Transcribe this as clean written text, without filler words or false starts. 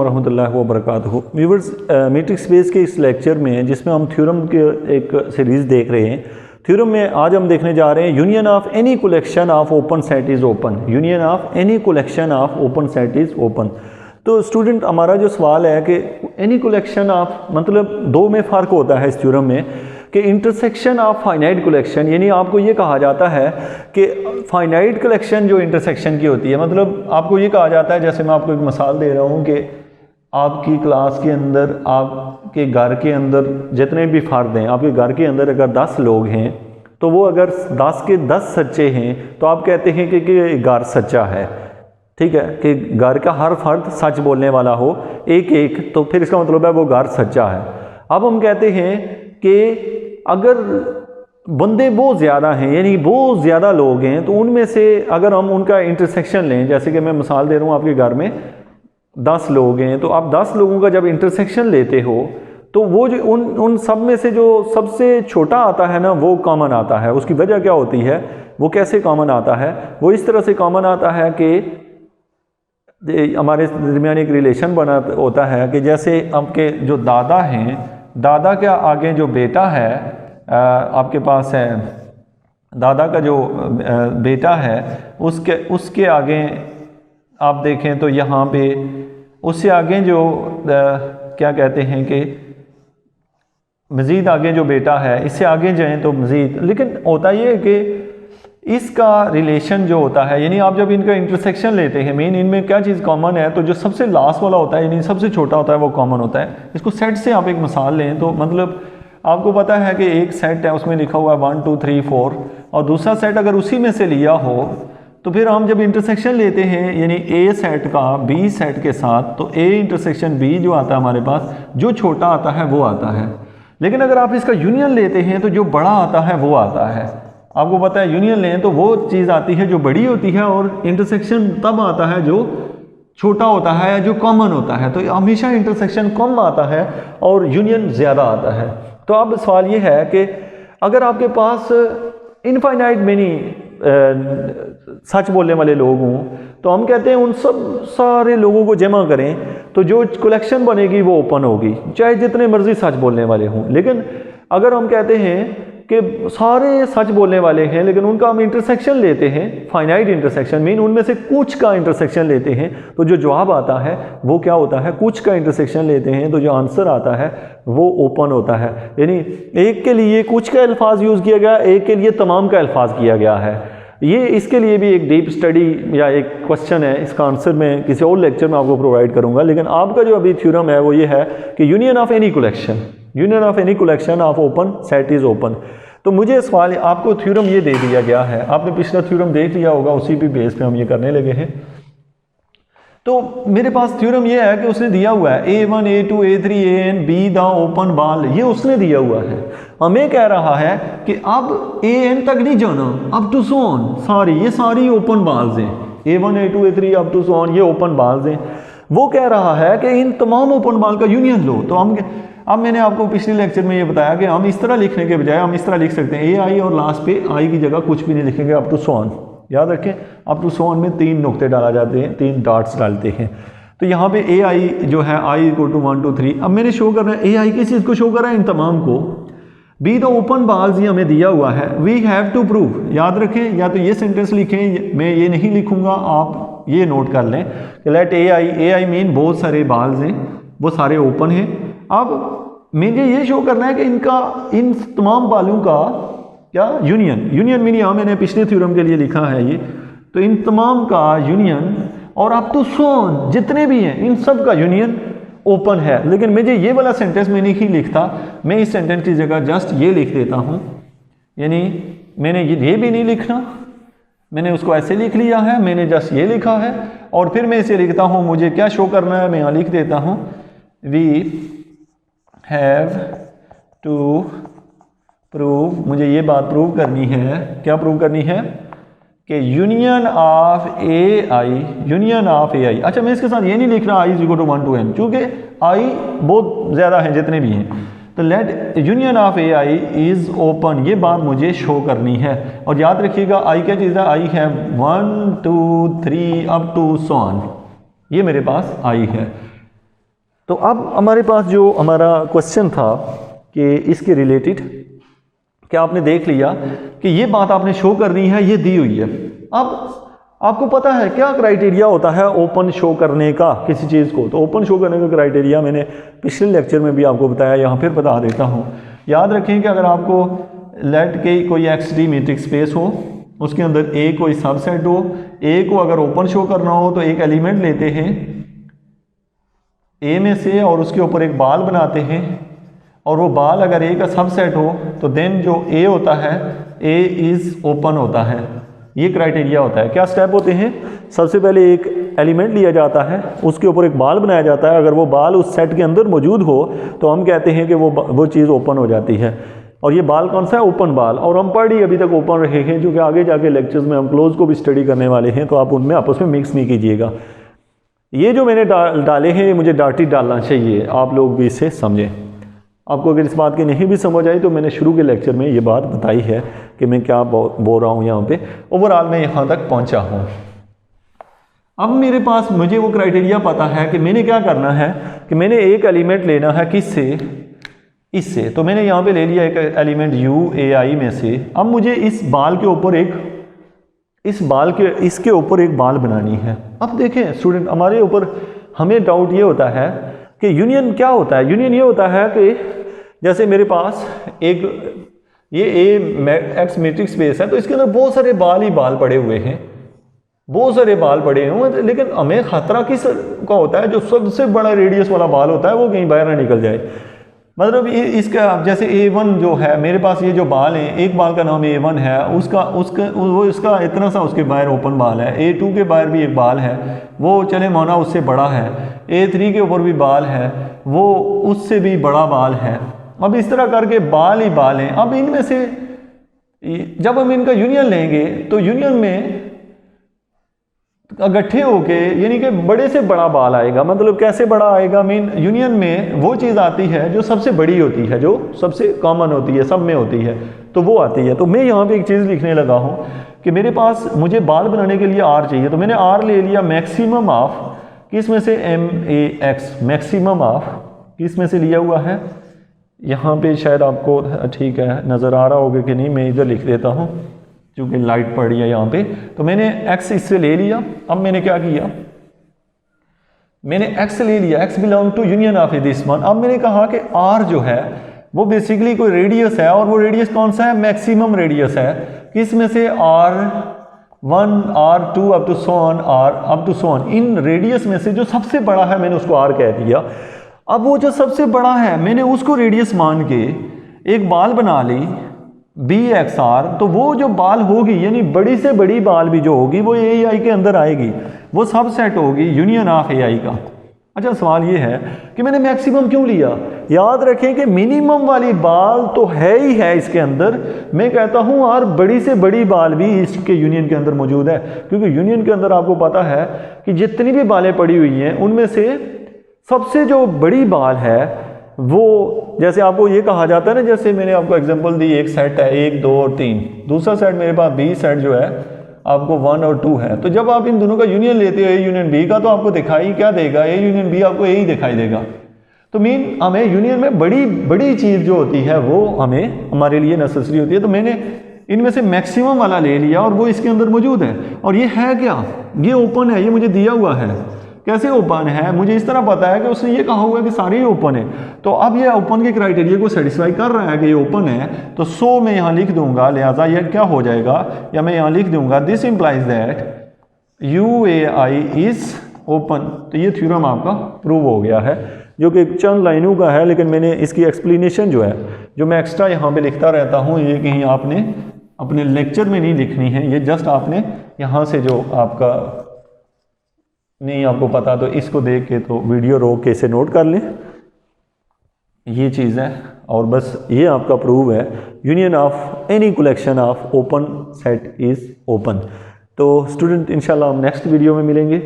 रहमतुल्लाहि व बरकातहू। Viewers, matrix space के इस लेक्चर में जिसमें हम थ्योरम के एक सीरीज़ देख रहे हैं, थ्योरम में आज हम देखने जा रहे हैं union of any collection of open set is open. Union of any collection of open set is open. तो स्टूडेंट, हमारा जो सवाल है कि एनी कलेक्शन ऑफ मतलब दो में फ़र्क होता है इस थ्योरम में कि इंटरसेक्शन ऑफ फाइनाइट कलेक्शन, यानी आपको ये कहा जाता है कि फाइनाइट कलेक्शन जो इंटरसेक्शन की होती है, मतलब आपको ये कहा जाता है, जैसे मैं आपको एक मिसाल दे रहा हूँ कि आपकी क्लास के अंदर, आपके घर के अंदर जितने भी फ़र्द हैं, आपके घर के अंदर अगर 10 लोग हैं तो वो अगर 10 के 10 सच्चे हैं तो आप कहते हैं कि घर सच्चा है। ठीक है, कि घर का हर फर्द सच बोलने वाला हो एक एक, तो फिर इसका मतलब है वो घर सच्चा है। अब हम कहते हैं कि अगर बंदे बहुत ज़्यादा हैं, यानी बहुत ज़्यादा लोग हैं, तो उनमें से अगर हम उनका इंटरसेक्शन लें, जैसे कि मैं मिसाल दे रहा हूँ, आपके घर में 10 लोग हैं, तो आप 10 लोगों का जब इंटरसेक्शन लेते हो तो वो जो उन सब में से जो सबसे छोटा आता है ना, वो कॉमन आता है। उसकी वजह क्या होती है, वो कैसे कॉमन आता है? वो इस तरह से कॉमन आता है कि हमारे दरमियान एक रिलेशन बना होता है कि जैसे आपके जो दादा हैं, दादा के आगे जो बेटा है आपके पास है, दादा का जो बेटा है उसके आगे आप देखें तो यहाँ पे उससे आगे जो क्या कहते हैं कि मज़ीद आगे जो बेटा है, इससे आगे जाएं तो मज़ीद। लेकिन होता ये है कि इसका रिलेशन जो होता है, यानी आप जब इनका इंटरसेक्शन लेते हैं, मेन इनमें क्या चीज़ कॉमन है, तो जो सबसे लास्ट वाला होता है, यानी सबसे छोटा होता है, वो कॉमन होता है। इसको सेट से आप एक मिसाल लें तो मतलब आपको पता है कि एक सेट है, उसमें लिखा हुआ है 1 2 3 4, और दूसरा सेट अगर उसी में से लिया हो तो फिर हम जब इंटरसेक्शन लेते हैं, यानी ए सेट का बी सेट के साथ, तो ए इंटरसेक्शन बी जो आता है हमारे पास, जो छोटा आता है वो आता है। लेकिन अगर आप इसका यूनियन लेते हैं तो जो बड़ा आता है वो आता है। आपको पता है यूनियन लें तो वो चीज़ आती है जो बड़ी होती है, और इंटरसेक्शन तब आता है जो छोटा होता है, जो कॉमन होता है। तो हमेशा इंटरसेक्शन कम आता है और यूनियन ज़्यादा आता है। तो अब सवाल ये है कि अगर आपके पास इनफाइनाइट मेनी सच बोलने वाले लोग हों, तो हम कहते हैं उन सब सारे लोगों को जमा करें तो जो कलेक्शन बनेगी वो ओपन होगी, चाहे जितने मर्जी सच बोलने वाले हों। लेकिन अगर हम कहते हैं कि सारे सच बोलने वाले हैं लेकिन उनका हम इंटरसेक्शन लेते हैं, फाइनाइट इंटरसेक्शन मीन उनमें से कुछ का इंटरसेक्शन लेते हैं, तो जो जवाब आता है वो क्या होता है? कुछ का इंटरसेक्शन लेते हैं तो जो आंसर आता है वो ओपन होता है। यानी एक के लिए कुछ का अल्फाज यूज़ किया गया, एक के लिए तमाम का अल्फाज किया गया है। ये इसके लिए भी एक डीप स्टडी या एक क्वेश्चन है, इसका आंसर मैं किसी और लेक्चर में आपको प्रोवाइड करूँगा। लेकिन आपका जो अभी थ्योरम है वो ये है कि union of any collection, union of any collection of open set is open. तो मुझे सवाल, आपको थ्योरम ये दे दिया गया है, आपने पिछला थ्योरम देख लिया होगा, उसी भी बेस पे हम ये करने लगे हैं। तो मेरे पास थ्योरम ये है कि उसने दिया हुआ है A1 A2 A3 AN B the open ball, ये उसने दिया हुआ है। हमें कह रहा है कि अब AN तक नहीं जाना, अप टू सो ऑन, सारी ये सारी ओपन बॉल्स हैं, A1 A2 A3 up to so on, ये ओपन बॉल्स हैं। वो कह रहा है कि इन तमाम ओपन बॉल का यूनियन लो। तो हम, अब मैंने आपको पिछले लेक्चर में ये बताया कि हम इस तरह लिखने के बजाय हम इस तरह लिख सकते हैं AI और लास्ट पे आई की जगह कुछ भी नहीं लिखेंगे, अप टू सो ऑन। याद रखें, अप टू सो ऑन में 3 नुक्ते डाला जाते हैं, 3 डॉट्स डालते हैं। तो यहाँ पे AI जो है I = 1 2 3, अब मैंने शो करना है AI किस चीज़ को शो कर रहा है? इन तमाम को। बी द ओपन बॉल्स ये हमें दिया हुआ है, वी हैव टू प्रूव। याद रखें, या तो ये सेंटेंस लिखें, मैं ये नहीं लिखूंगा, आप ये नोट कर लें कि लेट AI मीन बहुत सारे बॉल्स हैं, वो सारे ओपन हैं। अब मुझे ये शो करना है कि इनका, इन तमाम बालों का क्या यूनियन मीन यहाँ मैंने पिछले थ्योरम के लिए लिखा है ये, तो इन तमाम का यूनियन और अप टू सो ऑन जितने भी हैं इन सब का यूनियन ओपन है। लेकिन मुझे ये वाला सेंटेंस मैं नहीं लिखता, मैं इस सेंटेंस की जगह जस्ट ये लिख देता हूँ, यानी मैंने ये भी नहीं लिखना, मैंने उसको ऐसे लिख लिया है, मैंने जस्ट ये लिखा है और फिर मैं इसे लिखता हूँ। मुझे क्या शो करना है, मैं यहाँ लिख देता हूँ वी हैव टू प्रूव, मुझे ये बात प्रूव करनी है। क्या प्रूव करनी है? कि यूनियन ऑफ AI, अच्छा मैं इसके साथ ये नहीं लिख रहा I = 1 to n, क्योंकि I बहुत ज़्यादा है जितने भी हैं, तो let union of AI is open, ये बात मुझे शो करनी है। और याद रखिएगा I क्या चीज़ है? I है 1 2 3 अप टू सो ऑन, ये मेरे पास I है। तो अब हमारे पास जो हमारा क्वेश्चन था कि इसके रिलेटेड क्या आपने देख लिया कि ये बात आपने शो करनी है, ये दी हुई है। अब आपको पता है क्या क्राइटेरिया होता है ओपन शो करने का किसी चीज़ को। तो ओपन शो करने का क्राइटेरिया मैंने पिछले लेक्चर में भी आपको बताया, यहाँ फिर बता देता हूँ। याद रखें कि अगर आपको लेट के कोई एक्स-डी मैट्रिक्स स्पेस हो, उसके अंदर ए कोई सबसेट हो, ए को अगर ओपन शो करना हो तो एक एलिमेंट लेते हैं ए में से और उसके ऊपर एक बाल बनाते हैं, और वो बाल अगर ए का सबसेट हो तो देन जो ए होता है ए इज़ ओपन होता है। ये क्राइटेरिया होता है। क्या स्टेप होते हैं? सबसे पहले एक एलिमेंट लिया जाता है, उसके ऊपर एक बाल बनाया जाता है। अगर वो बाल उस सेट के अंदर मौजूद हो तो हम कहते हैं कि वो चीज़ ओपन हो जाती है। और ये बाल कौन सा है? ओपन बाल। और हम पढ़ ही अभी तक ओपन रहे हैं, जो कि आगे जाके लेक्चर्स में हम क्लोज को भी स्टडी करने वाले हैं, तो आप उनमें आपस में मिक्स नहीं कीजिएगा। ये जो मैंने डाले हैं, ये मुझे डाटी डालना चाहिए, आप लोग भी इसे समझें। आपको अगर इस बात की नहीं भी समझ आई तो मैंने शुरू के लेक्चर में ये बात बताई है कि मैं क्या बोल रहा हूँ यहाँ पे। ओवरऑल मैं यहाँ तक पहुँचा हूँ। अब मेरे पास मुझे वो क्राइटेरिया पता है कि मैंने क्या करना है कि मैंने एक एलिमेंट लेना है किससे? इससे। तो मैंने यहाँ पे ले लिया एक एलिमेंट UAI में से। अब मुझे इस बाल के ऊपर इसके ऊपर एक बाल बनानी है। अब देखें स्टूडेंट, हमारे ऊपर हमें डाउट ये होता है कि यूनियन क्या होता है। यूनियन ये होता है कि जैसे मेरे पास एक ये एक्स मैट्रिक्स स्पेस है, तो इसके अंदर बहुत सारे बाल ही बाल पड़े हुए हैं, बहुत सारे बाल पड़े हुए, लेकिन हमें खतरा किस का होता है? जो सबसे बड़ा रेडियस वाला बाल होता है वो कहीं बाहर ना निकल जाए। मतलब इसका जैसे A1 जो है मेरे पास, ये जो बाल है, एक बाल का नाम A1 है, उसका इतना सा उसके बाहर ओपन बाल है। A2 के बाहर भी एक बाल है, वो चले माना उससे बड़ा है। A3 के ऊपर भी बाल है, वो उससे भी बड़ा बाल है। अब इस तरह करके बाल ही बाल हैं। अब इनमें से जब हम इनका यूनियन लेंगे तो यूनियन में इकट्ठे होके यानी कि बड़े से बड़ा बाल आएगा। मतलब कैसे बड़ा आएगा? मीन यूनियन में वो चीज़ आती है जो सबसे बड़ी होती है, जो सबसे कॉमन होती है, सब में होती है, तो वो आती है। तो मैं यहाँ पे एक चीज़ लिखने लगा हूँ कि मेरे पास मुझे बाल बनाने के लिए R चाहिए, तो मैंने R ले लिया मैक्सिमम ऑफ किस में से? MAX। मैक्सिमम ऑफ किस में से लिया हुआ है? यहाँ पे शायद आपको ठीक है नज़र आ रहा होगा कि नहीं, मैं इधर लिख देता हूँ क्योंकि लाइट पड़ रही है यहाँ पे। तो मैंने x इससे ले लिया। अब मैंने क्या किया? मैंने x ले लिया, x belong to union of this one. अब मैंने कहा कि r जो है वो बेसिकली कोई रेडियस है, और वो रेडियस कौन सा है? मैक्सिमम रेडियस है। किस में से? R1 R2 up to so on. इन रेडियस में से जो सबसे बड़ा है मैंने उसको R कह दिया। अब वो जो सबसे बड़ा है मैंने उसको रेडियस मान के एक बाल बना ली BXR। तो वो जो बाल होगी यानी बड़ी से बड़ी बाल भी जो होगी वो AI के अंदर आएगी, वो सबसेट होगी यूनियन ऑफ AI का। अच्छा, सवाल ये है कि मैंने मैक्सिमम क्यों लिया? याद रखें कि मिनिमम वाली बाल तो है ही है इसके अंदर। मैं कहता हूँ और बड़ी से बड़ी बाल भी इसके यूनियन के अंदर मौजूद है, क्योंकि यूनियन के अंदर आपको पता है कि जितनी भी बालें पड़ी हुई हैं उनमें से सबसे जो बड़ी बाल है वो, जैसे आपको ये कहा जाता है ना, जैसे मैंने आपको एग्जांपल दी, एक सेट है 1 2 और 3, दूसरा सेट मेरे पास B सेट जो है आपको 1 और 2 है। तो जब आप इन दोनों का यूनियन लेते हो A यूनियन B का, तो आपको दिखाई क्या देगा? A यूनियन B आपको A ही दिखाई देगा। तो मीन हमें यूनियन में बड़ी चीज़ जो होती है वो हमारे लिए नेसेसरी होती है। तो मैंने इनमें से मैक्सिमम वाला ले लिया और वो इसके अंदर मौजूद है। और ये है क्या? ये ओपन है, ये मुझे दिया हुआ है। कैसे ओपन है? मुझे इस तरह पता है कि उसने ये कहा हुआ है कि सारे ही ओपन है। तो अब ये ओपन के क्राइटेरिया को सेटिस्फाई कर रहा है कि ये ओपन है, तो सो मैं यहाँ लिख दूंगा, लिहाजा ये क्या हो जाएगा, या मैं यहाँ लिख दूंगा this implies that UAI is open. तो ये थ्योरम आपका प्रूव हो गया है, जो कि चंद लाइनों का है, लेकिन मैंने इसकी एक्सप्लेनेशन जो है, जो मैं एक्स्ट्रा यहाँ पे लिखता रहता हूँ, ये कहीं आपने अपने लेक्चर में नहीं लिखनी है, ये जस्ट आपने यहाँ से जो आपका नहीं आपको पता तो इसको देख के तो वीडियो रोक के इसे नोट कर लें, ये चीज़ है। और बस ये आपका प्रूव है, union of any collection of open set is open. तो स्टूडेंट इंशाल्लाह हम नेक्स्ट वीडियो में मिलेंगे।